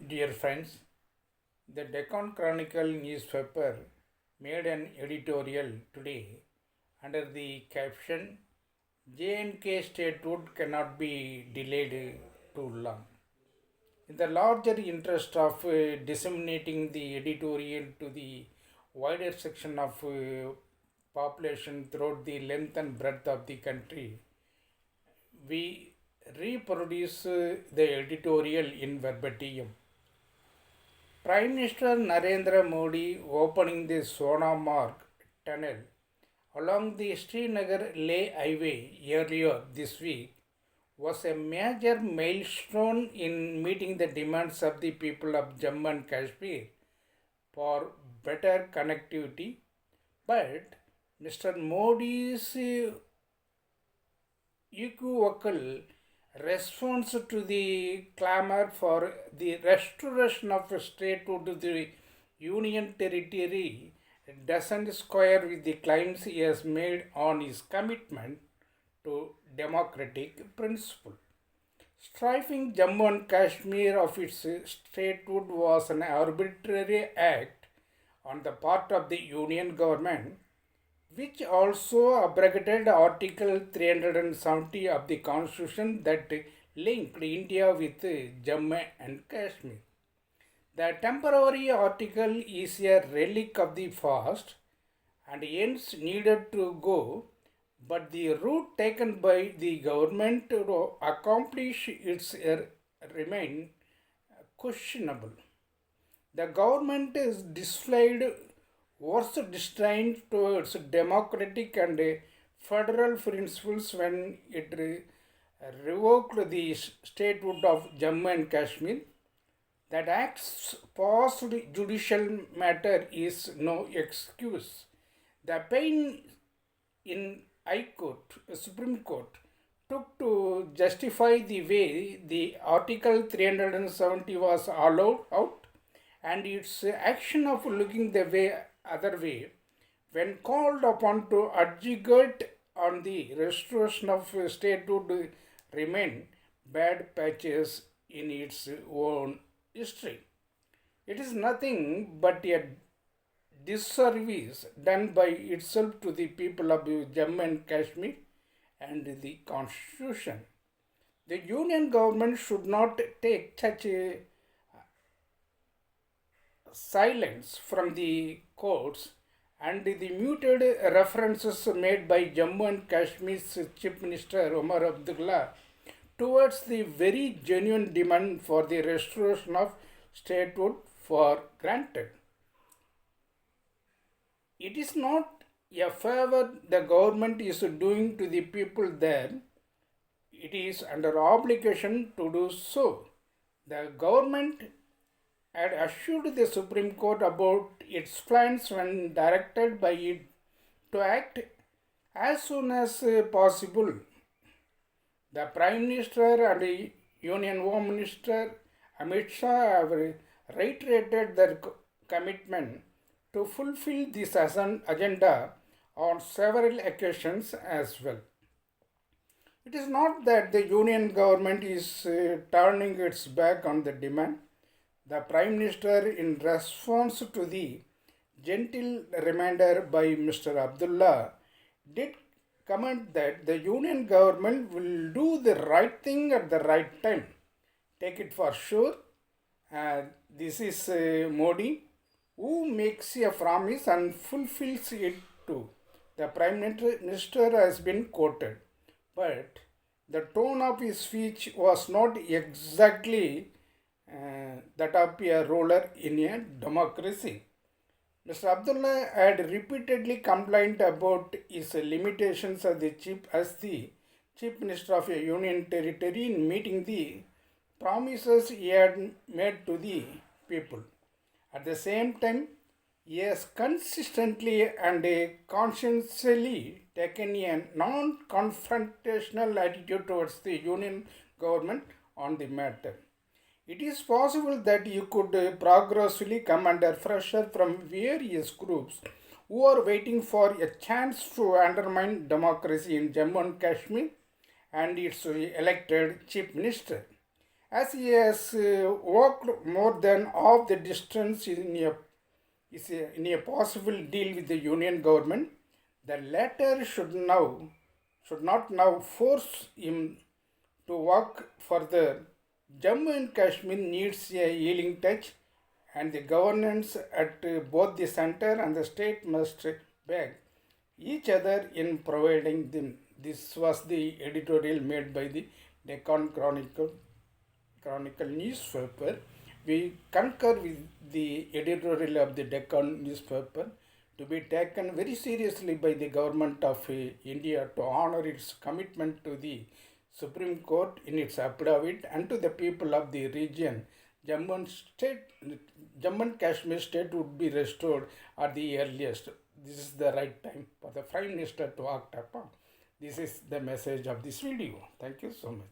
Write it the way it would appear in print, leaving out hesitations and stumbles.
Dear friends, the Deccan Chronicle newspaper made an editorial today under the caption J&K Statehood cannot be delayed too long. In the larger interest of disseminating the editorial to the wider section of population throughout the length and breadth of the country, we reproduce the editorial in verbatim. Prime Minister Narendra Modi opening the Sonamarg tunnel along the Srinagar Leh highway earlier this week was a major milestone in meeting the demands of the people of Jammu and Kashmir for better connectivity. But Mr. Modi's equivocal response to the clamor for the restoration of statehood to the Union territory doesn't square with the claims he has made on his commitment to democratic principle. Stripping Jammu and Kashmir of its statehood was an arbitrary act on the part of the Union government, which also abrogated Article 370 of the Constitution that linked India with Jammu and Kashmir. The temporary article is a relic of the past and hence needed to go, but the route taken by the government to accomplish its remain questionable. The government is displayed worst disdain towards democratic and federal principles when it revoked the statehood of Jammu and Kashmir. That act's past judicial matter is no excuse. The pain in High Court, Supreme Court, took to justify the way the Article 370 was allowed out and its action of looking the other way when called upon to adjudicate on the restoration of statehood remain bad patches in its own history. It is nothing but a disservice done by itself to the people of Jammu and Kashmir and the Constitution. The Union government should not take such a silence from the courts and the muted references made by Jammu and Kashmir's Chief Minister Omar Abdullah towards the very genuine demand for the restoration of statehood for granted. It is not a favor the government is doing to the people there, it is under obligation to do so. The government had assured the Supreme Court about its plans when directed by it to act as soon as possible. The Prime Minister and the Union Home Minister Amit Shah have reiterated their commitment to fulfill this agenda on several occasions as well. It is not that the Union government is turning its back on the demand. The Prime Minister, in response to the gentle reminder by Mr. Abdullah, did comment that the Union government will do the right thing at the right time. Take it for sure. This is Modi who makes a promise and fulfills it too. The Prime Minister has been quoted, but the tone of his speech was not exactly that of a ruler in a democracy. Mr. Abdullah had repeatedly complained about his limitations as the Chief Minister of a Union Territory in meeting the promises he had made to the people. At the same time, he has consistently and conscientiously taken a non-confrontational attitude towards the Union government on the matter. It is possible that you could progressively come under pressure from various groups who are waiting for a chance to undermine democracy in Jammu and Kashmir and its elected chief minister. as he has walked more than half the distance in a possible deal with the union government. The latter should not now force him to walk further. Jammu and Kashmir needs a healing touch, and the governance at both the center and the state must back each other in providing them. This was the editorial made by the Deccan Chronicle newspaper. We concur with the editorial of the Deccan newspaper to be taken very seriously by the government of India to honor its commitment to the Supreme Court in its affidavit and to the people of the region. Jammu and, state, Jammu and Kashmir state would be restored at the earliest. This is the right time for the Prime Minister to act upon. This is the message of this video. Thank you so much.